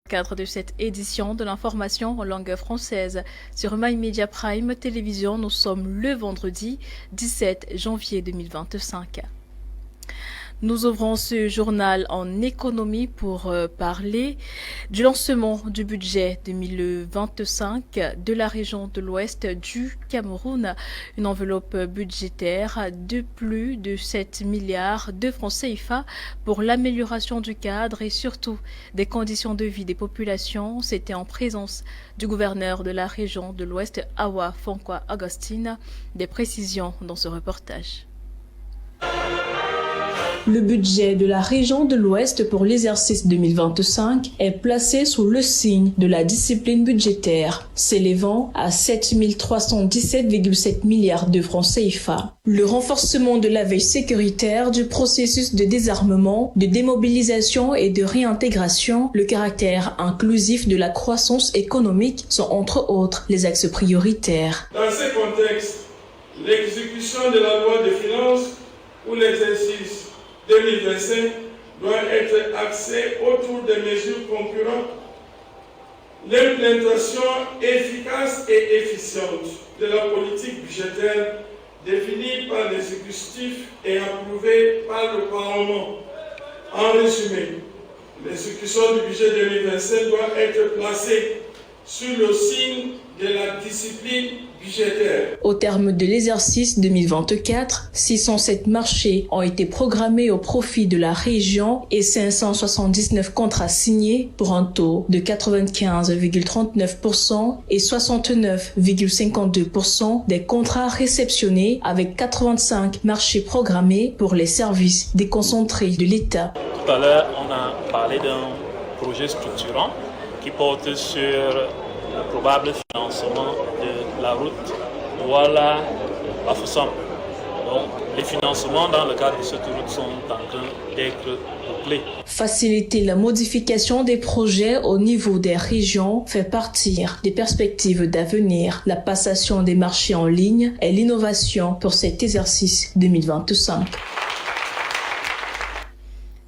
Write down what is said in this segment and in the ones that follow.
Cadre de cette édition de l'information en langue française sur My Media Prime Télévision, nous sommes le vendredi 17 janvier 2025. Nous ouvrons ce journal en économie pour parler du lancement du budget 2025 de la région de l'Ouest du Cameroun. Une enveloppe budgétaire de plus de 7 milliards de francs CFA pour l'amélioration du cadre et surtout des conditions de vie des populations. C'était en présence du gouverneur de la région de l'Ouest, Awa Fonkwa Augustine. Des précisions dans ce reportage. Le budget de la région de l'Ouest pour l'exercice 2025 est placé sous le signe de la discipline budgétaire, s'élevant à 7 317,7 milliards de francs CFA. Le renforcement de la veille sécuritaire, du processus de désarmement, de démobilisation et de réintégration, le caractère inclusif de la croissance économique sont entre autres les axes prioritaires. Dans ce contexte, l'exécution de la loi de finances pour l'exercice 2025 doit être axée autour des mesures concurrentes, l'implémentation efficace et efficiente de la politique budgétaire définie par l'exécutif et approuvée par le Parlement. En résumé, l'exécution du budget 2025 doit être placée sous le signe de la discipline budgétaire. Au terme de l'exercice 2024, 607 marchés ont été programmés au profit de la région et 579 contrats signés pour un taux de 95,39% et 69,52% des contrats réceptionnés avec 85 marchés programmés pour les services déconcentrés de l'État. Tout à l'heure, on a parlé d'un projet structurant qui porte sur le probable financement de la route Douala-Bafoussam. Donc, les financements dans le cadre de cette route sont en train d'être bouclés. Faciliter la modification des projets au niveau des régions fait partie des perspectives d'avenir. La passation des marchés en ligne est l'innovation pour cet exercice 2025.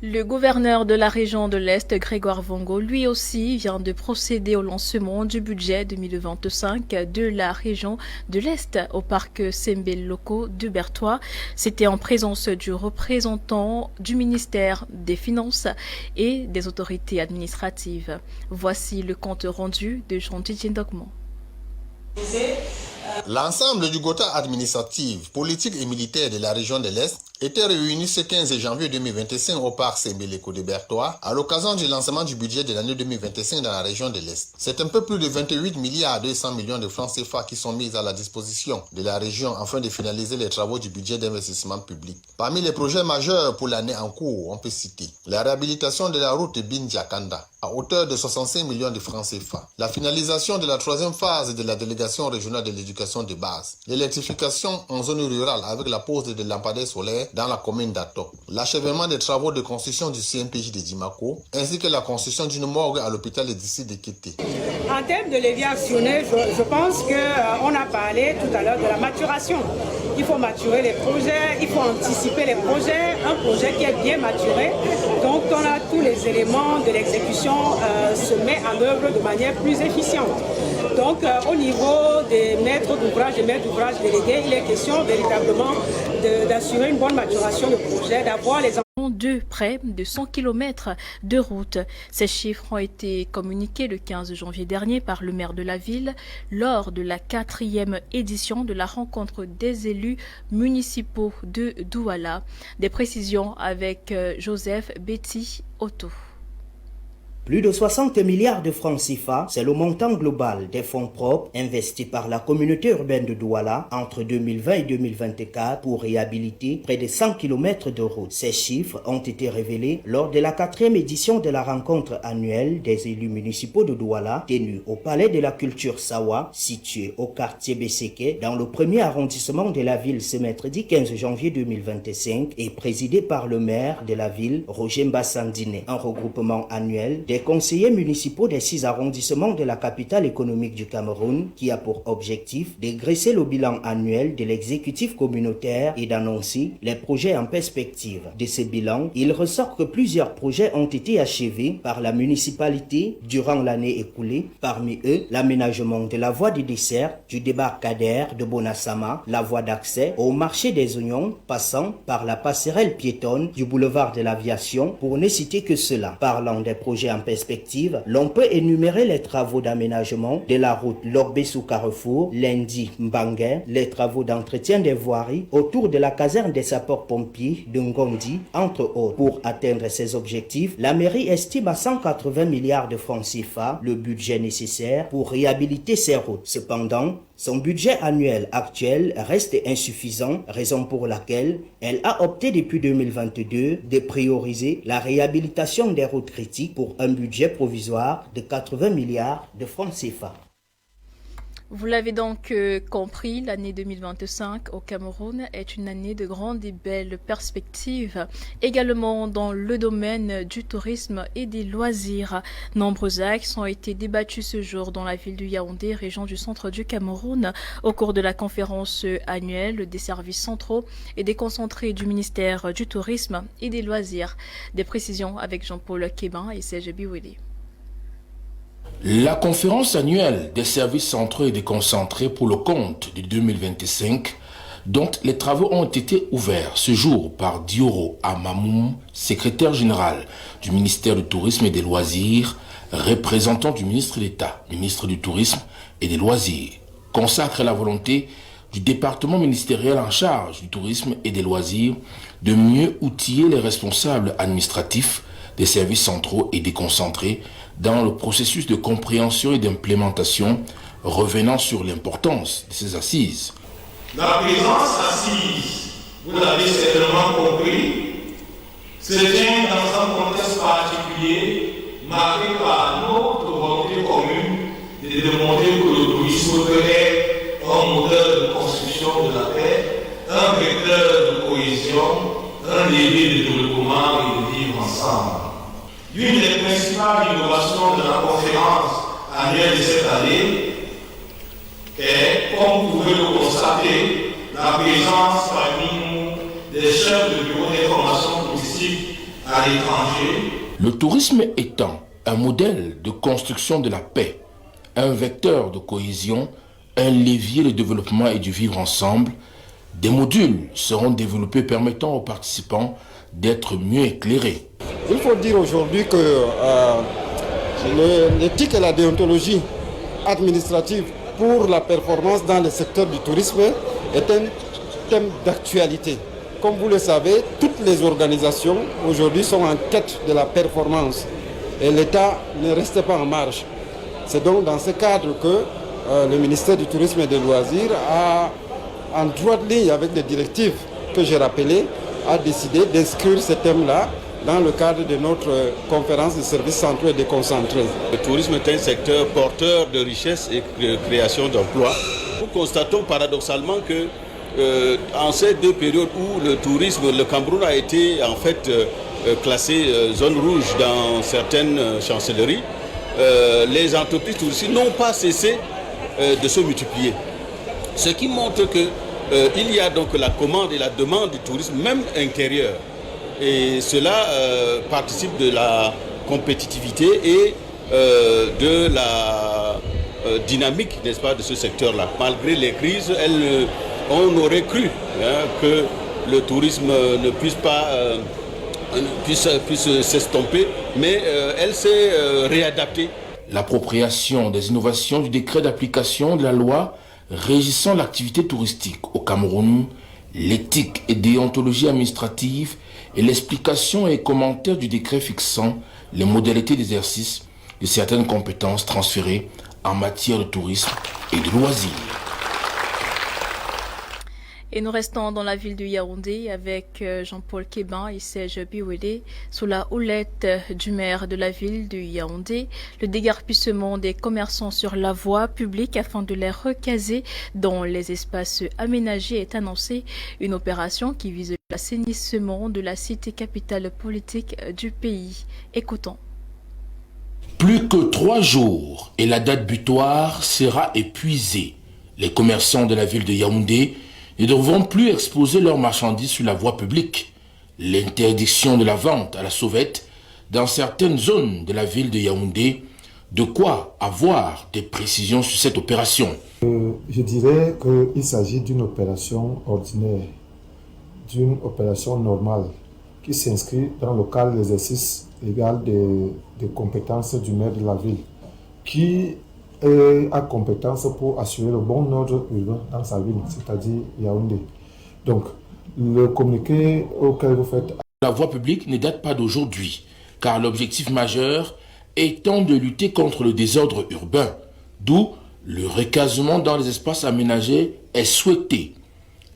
Le gouverneur de la région de l'Est, Grégoire Vongo, lui aussi vient de procéder au lancement du budget 2025 de la région de l'Est au parc Sembeloko de Bertois. C'était en présence du représentant du ministère des Finances et des autorités administratives. Voici le compte rendu de Jean-Didier Ndogman. L'ensemble du quota administratif, politique et militaire de la région de l'Est était réuni ce 15 janvier 2025 au parc Sembeleko de Bertois à l'occasion du lancement du budget de l'année 2025 dans la région de l'Est. C'est un peu plus de 28 milliards 200 millions de francs CFA qui sont mis à la disposition de la région afin de finaliser les travaux du budget d'investissement public. Parmi les projets majeurs pour l'année en cours, on peut citer la réhabilitation de la route Bindia-Kanda à hauteur de 65 millions de francs CFA, la finalisation de la troisième phase de la délégation régionale de l'éducation de base, l'électrification en zone rurale avec la pose de lampadaires solaires dans la commune d'Ato, l'achèvement des travaux de construction du CMPJ de Dimako, ainsi que la construction d'une morgue à l'hôpital d'ici de Kété. En termes de levier actionnaire, je pense qu'on a parlé tout à l'heure de la maturation. Il faut maturer les projets, il faut anticiper les projets, un projet qui est bien maturé. Donc on a tous les éléments de l'exécution se met en œuvre de manière plus efficiente. Donc au niveau des maîtres d'ouvrage et maîtres d'ouvrage délégués, il est question véritablement d'assurer une bonne maturation de projet, d'avoir les de près de 100 km de route. Ces chiffres ont été communiqués le 15 janvier dernier par le maire de la ville lors de la 4e édition de la rencontre des élus municipaux de Douala. Des précisions avec Joseph Betty Otto. Plus de 60 milliards de francs CFA, c'est le montant global des fonds propres investis par la communauté urbaine de Douala entre 2020 et 2024 pour réhabiliter près de 100 km de route. Ces chiffres ont été révélés lors de la 4e édition de la rencontre annuelle des élus municipaux de Douala, tenue au Palais de la Culture Sawa, situé au quartier Besseke, dans le 1er arrondissement de la ville ce mercredi 15 janvier 2025 et présidé par le maire de la ville, Roger Mbassandine. Un regroupement annuel des des conseillers municipaux des 6 arrondissements de la capitale économique du Cameroun qui a pour objectif de dresser le bilan annuel de l'exécutif communautaire et d'annoncer les projets en perspective. De ce bilan, il ressort que plusieurs projets ont été achevés par la municipalité durant l'année écoulée, parmi eux l'aménagement de la voie de dessert du débarcadère de Bonassama, la voie d'accès au marché des oignons passant par la passerelle piétonne du boulevard de l'aviation, pour ne citer que cela. Parlant des projets en perspective, l'on peut énumérer les travaux d'aménagement de la route Lorbé-sous-Carrefour, Lendi-Mbangué, les travaux d'entretien des voiries autour de la caserne des sapeurs-pompiers de Ngondi, entre autres. Pour atteindre ces objectifs, la mairie estime à 180 milliards de francs CFA le budget nécessaire pour réhabiliter ces routes. Cependant, son budget annuel actuel reste insuffisant, raison pour laquelle elle a opté depuis 2022 de prioriser la réhabilitation des routes critiques pour un budget provisoire de 80 milliards de francs CFA. Vous l'avez donc compris, l'année 2025 au Cameroun est une année de grandes et belles perspectives, également dans le domaine du tourisme et des loisirs. Nombreux axes ont été débattus ce jour dans la ville de Yaoundé, région du centre du Cameroun, au cours de la conférence annuelle des services centraux et déconcentrés du ministère du Tourisme et des Loisirs. Des précisions avec Jean-Paul Kébin et Serge Biwele. La conférence annuelle des services centraux et déconcentrés pour le compte de 2025, dont les travaux ont été ouverts ce jour par Dioro Amamoum, secrétaire général du ministère du Tourisme et des Loisirs, représentant du ministre d'État, ministre du Tourisme et des Loisirs, consacre la volonté du département ministériel en charge du tourisme et des loisirs de mieux outiller les responsables administratifs des services centraux et déconcentrés dans le processus de compréhension et d'implémentation, revenant sur l'importance de ces assises. La présence assise, vous l'avez certainement compris, se tient dans un contexte particulier marqué par notre volonté commune de demander que le tourisme peut être un modèle de construction de la paix, un vecteur de cohésion, un levier de développement et de vivre ensemble. L'une des principales innovations de la conférence annuelle de cette année est, comme vous pouvez le constater, la présence parmi nous des chefs de bureau d'information touristique à l'étranger. Le tourisme étant un modèle de construction de la paix, un vecteur de cohésion, un levier de développement et du vivre ensemble, des modules seront développés permettant aux participants d'être mieux éclairés. Il faut dire aujourd'hui que l'éthique et la déontologie administrative pour la performance dans le secteur du tourisme est un thème d'actualité. Comme vous le savez, toutes les organisations aujourd'hui sont en quête de la performance et l'État ne reste pas en marge. C'est donc dans ce cadre que le ministère du Tourisme et des Loisirs a, en droite ligne avec les directives que j'ai rappelées, a décidé d'inscrire ce thème-là dans le cadre de notre conférence de services centraux et déconcentrés. Le tourisme est un secteur porteur de richesse et de création d'emplois. Nous constatons paradoxalement que en ces deux périodes où le tourisme, le Cameroun a été en fait classé zone rouge dans certaines chancelleries, les entreprises touristiques n'ont pas cessé de se multiplier. Ce qui montre que il y a donc la commande et la demande du tourisme, même intérieur. Et cela participe de la compétitivité et de la dynamique, n'est-ce pas, de ce secteur-là. Malgré les crises, on aurait cru que le tourisme ne puisse pas puisse s'estomper, mais elle s'est réadaptée. L'appropriation des innovations du décret d'application de la loi régissant l'activité touristique au Cameroun, l'éthique et déontologie administrative et l'explication et commentaire du décret fixant les modalités d'exercice de certaines compétences transférées en matière de tourisme et de loisirs. Et nous restons dans la ville de Yaoundé avec Jean-Paul Kébin et Serge Biwele sous la houlette du maire de la ville de Yaoundé. Le déguerpissement des commerçants sur la voie publique afin de les recaser dans les espaces aménagés est annoncé. Une opération qui vise l'assainissement de la cité capitale politique du pays. Écoutons. Plus que 3 jours et la date butoir sera épuisée. Les commerçants de la ville de Yaoundé ne devront plus exposer leurs marchandises sur la voie publique. L'interdiction de la vente à la sauvette dans certaines zones de la ville de Yaoundé. De quoi avoir des précisions sur cette opération? Je dirais qu'il s'agit d'une opération ordinaire, d'une opération normale qui s'inscrit dans le cadre de l'exercice légal des compétences du maire de la ville, qui a compétence pour assurer le bon ordre urbain dans sa ville, c'est-à-dire Yaoundé. Donc, le communiqué auquel vous faites... La voie publique ne date pas d'aujourd'hui, car l'objectif majeur étant de lutter contre le désordre urbain, d'où le recasement dans les espaces aménagés est souhaité.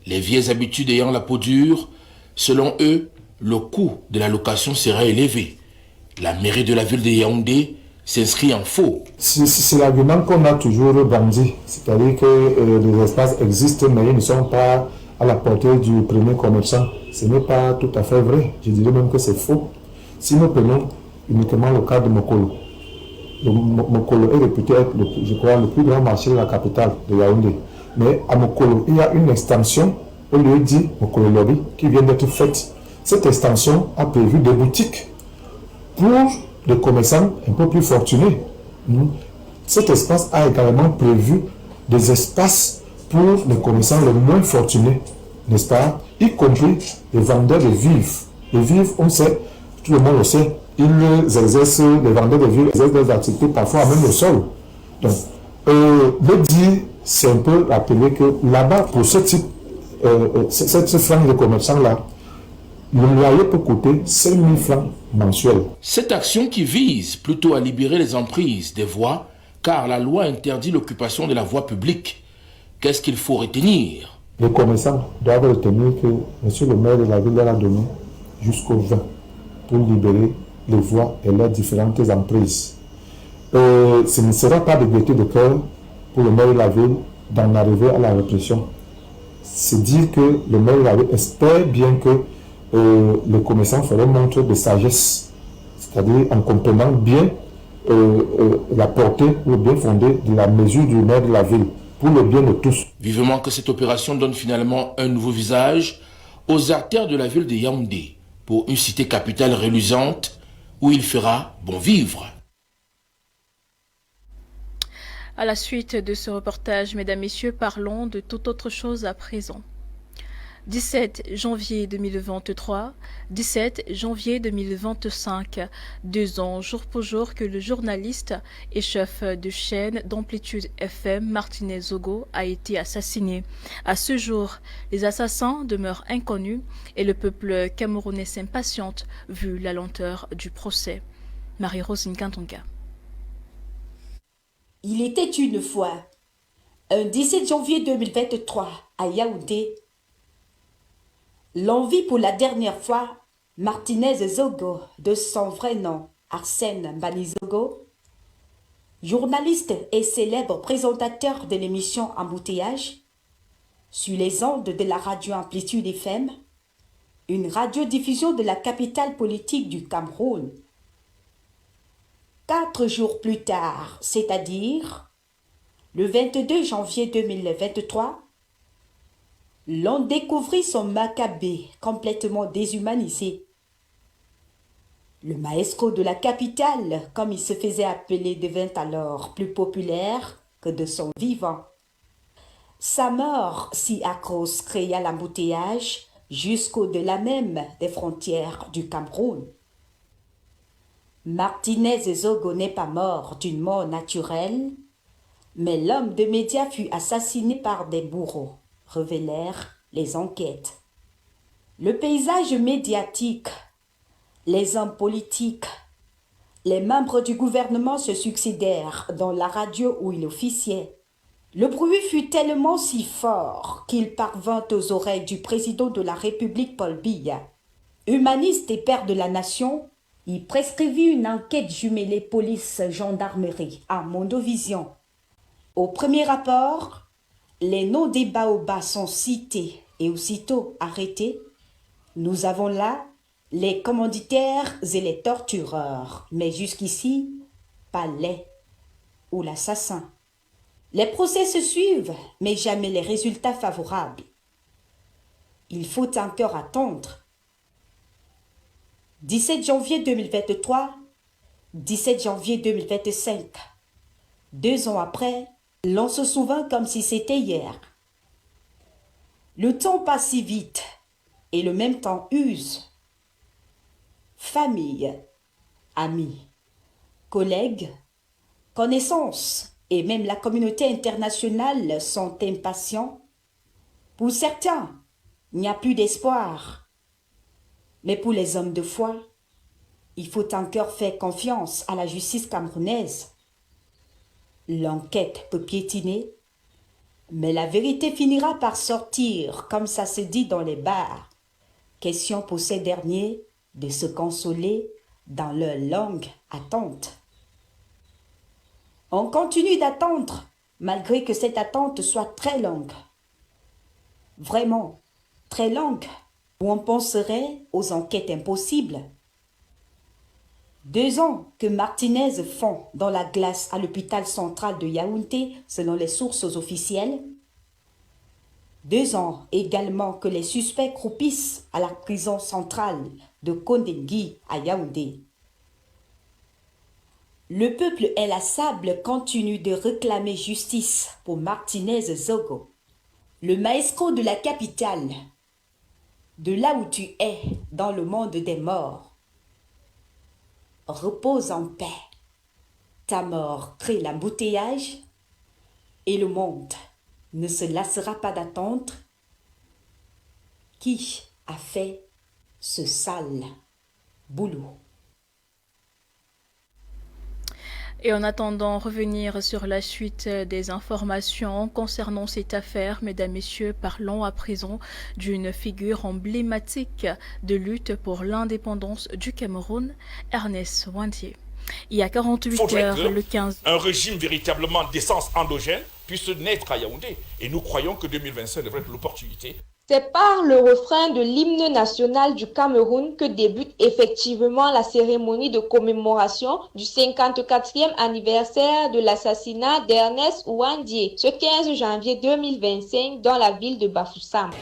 Les vieilles habitudes ayant la peau dure, selon eux, le coût de la location sera élevé. La mairie de la ville de Yaoundé s'inscrit en faux. C'est l'argument qu'on a toujours brandi, c'est-à-dire que les espaces existent mais ils ne sont pas à la portée du premier commerçant. Ce n'est pas tout à fait vrai, je dirais même que c'est faux. Si nous prenons uniquement le cas de Mokolo, Mokolo est réputé être, je crois, le plus grand marché de la capitale de Yaoundé. Mais à Mokolo, il y a une extension, on lui dit Mokolo Lobby, qui vient d'être faite. Cette extension a prévu des boutiques pour les commerçants un peu plus fortunés. Cet espace a également prévu des espaces pour les commerçants les moins fortunés, n'est-ce pas? Y compris les vendeurs de vivres. Les vivres, on sait, tout le monde le sait, ils exercent, les vendeurs de vivres exercent des activités parfois même au sol. Donc, le dire, c'est un peu rappeler que là-bas, pour ce type, cette frange de commerçants-là, le loyer peut coûter 5 000 francs mensuels. Cette action qui vise plutôt à libérer les emprises des voies, car la loi interdit l'occupation de la voie publique. Qu'est-ce qu'il faut retenir? Les commerçants doivent retenir que M. le maire de la ville leur a donné jusqu'au 20 pour libérer les voies et leurs différentes emprises. Ce ne sera pas de gaieté de cœur pour le maire de la ville d'en arriver à la répression. C'est dire que le maire de la ville espère bien que les commerçants feront montre de sagesse, c'est-à-dire en comprenant bien la portée ou le bien fondé de la mesure du maire de la ville, pour le bien de tous. Vivement que cette opération donne finalement un nouveau visage aux artères de la ville de Yaoundé, pour une cité capitale reluisante où il fera bon vivre. À la suite de ce reportage, mesdames, messieurs, parlons de toute autre chose à présent. 17 janvier 2023, 17 janvier 2025, 2 ans jour pour jour que le journaliste et chef de chaîne d'Amplitude FM, Martinez Zogo, a été assassiné. À ce jour, les assassins demeurent inconnus et le peuple camerounais s'impatiente vu la lenteur du procès. Marie-Rose Nkantonga. Il était une fois, un 17 janvier 2023, à Yaoundé, l'on vit pour la dernière fois Martinez Zogo, de son vrai nom, Arsène Mbani-Zogo, journaliste et célèbre présentateur de l'émission Embouteillage, sur les ondes de la radio Amplitude FM, une radiodiffusion de la capitale politique du Cameroun. 4 jours plus tard, c'est-à-dire le 22 janvier 2023, l'on découvrit son macabé complètement déshumanisé. Le maestro de la capitale, comme il se faisait appeler, devint alors plus populaire que de son vivant. Sa mort, si atroce, créa l'embouteillage jusqu'au-delà même des frontières du Cameroun. Martinez Zogo n'est pas mort d'une mort naturelle, mais l'homme de médias fut assassiné par des bourreaux, révélèrent les enquêtes. Le paysage médiatique, les hommes politiques, les membres du gouvernement se succédèrent dans la radio où il officiait. Le bruit fut tellement si fort qu'il parvint aux oreilles du président de la République Paul Biya. Humaniste et père de la nation, il prescrivit une enquête jumelée police-gendarmerie à Mondovision. Au premier rapport, les noms des baobabs sont cités et aussitôt arrêtés. Nous avons là les commanditaires et les tortureurs. Mais jusqu'ici, palais ou l'assassin. Les procès se suivent, mais jamais les résultats favorables. Il faut encore attendre. 17 janvier 2023, 17 janvier 2025. 2 ans après, l'on se souvient comme si c'était hier. Le temps passe si vite et le même temps use. Famille, amis, collègues, connaissances et même la communauté internationale sont impatients. Pour certains, il n'y a plus d'espoir. Mais pour les hommes de foi, il faut encore faire confiance à la justice camerounaise. L'enquête peut piétiner, mais la vérité finira par sortir, comme ça se dit dans les bars. Question pour ces derniers de se consoler dans leur longue attente. On continue d'attendre, malgré que cette attente soit très longue. Vraiment, très longue, où on penserait aux enquêtes impossibles. 2 ans que Martinez fond dans la glace à l'hôpital central de Yaoundé, selon les sources officielles. 2 ans également que les suspects croupissent à la prison centrale de Kondengui à Yaoundé. Le peuple inlassable continue de réclamer justice pour Martinez Zogo, le maestro de la capitale, de là où tu es dans le monde des morts. Repose en paix. Ta mort crée l'embouteillage et le monde ne se lassera pas d'attendre. Qui a fait ce sale boulot? Et en attendant, revenir sur la suite des informations concernant cette affaire, mesdames, messieurs, parlons à présent d'une figure emblématique de lutte pour l'indépendance du Cameroun, Ernest Ouandié. Il y a 48 heures, le 15... Un régime véritablement d'essence endogène puisse naître à Yaoundé. Et nous croyons que 2025 devrait être l'opportunité. C'est par le refrain de l'hymne national du Cameroun que débute effectivement la cérémonie de commémoration du 54e anniversaire de l'assassinat d'Ernest Ouandié, ce 15 janvier 2025 dans la ville de Bafoussam.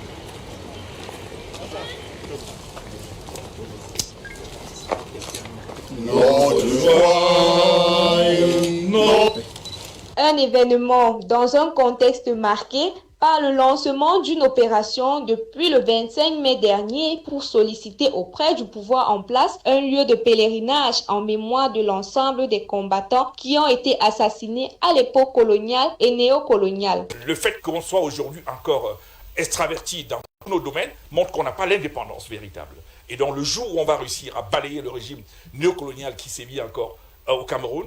Un événement dans un contexte marqué par le lancement d'une opération depuis le 25 mai dernier pour solliciter auprès du pouvoir en place un lieu de pèlerinage en mémoire de l'ensemble des combattants qui ont été assassinés à l'époque coloniale et néocoloniale. Le fait qu'on soit aujourd'hui encore extraverti dans nos domaines montre qu'on n'a pas l'indépendance véritable. Et donc le jour où on va réussir à balayer le régime néocolonial qui sévit encore au Cameroun,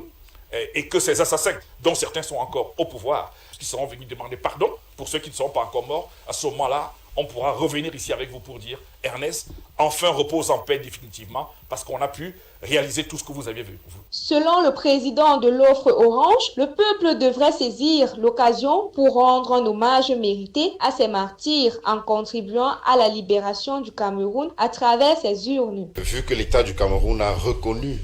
et que ces assassins, dont certains sont encore au pouvoir, qui seront venus demander pardon pour ceux qui ne sont pas encore morts, à ce moment-là, on pourra revenir ici avec vous pour dire « Ernest, enfin repose en paix définitivement, parce qu'on a pu réaliser tout ce que vous aviez vu. » Selon le président de l'offre Orange, le peuple devrait saisir l'occasion pour rendre un hommage mérité à ces martyrs en contribuant à la libération du Cameroun à travers ses urnes. Vu que l'État du Cameroun a reconnu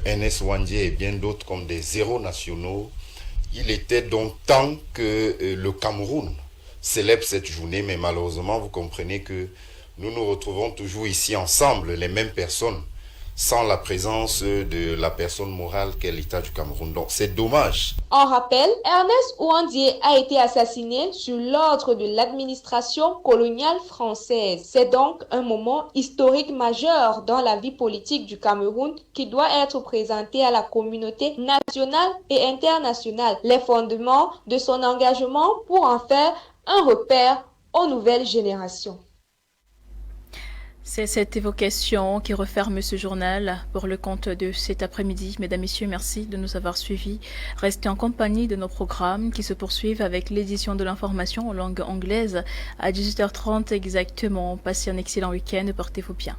Ernest Ouandié et bien d'autres comme des héros nationaux, il était donc temps que le Cameroun célèbre cette journée, mais malheureusement, vous comprenez que nous nous retrouvons toujours ici ensemble, les mêmes personnes, sans la présence de la personne morale qu'est l'État du Cameroun. Donc c'est dommage. En rappel, Ernest Ouandié a été assassiné sur l'ordre de l'administration coloniale française. C'est donc un moment historique majeur dans la vie politique du Cameroun qui doit être présenté à la communauté nationale et internationale. Les fondements de son engagement pour en faire un repère aux nouvelles générations. C'est cette évocation qui referme ce journal pour le compte de cet après-midi. Mesdames, Messieurs, merci de nous avoir suivis. Restez en compagnie de nos programmes qui se poursuivent avec l'édition de l'information en langue anglaise à 18h30 exactement. Passez un excellent week-end, portez-vous bien.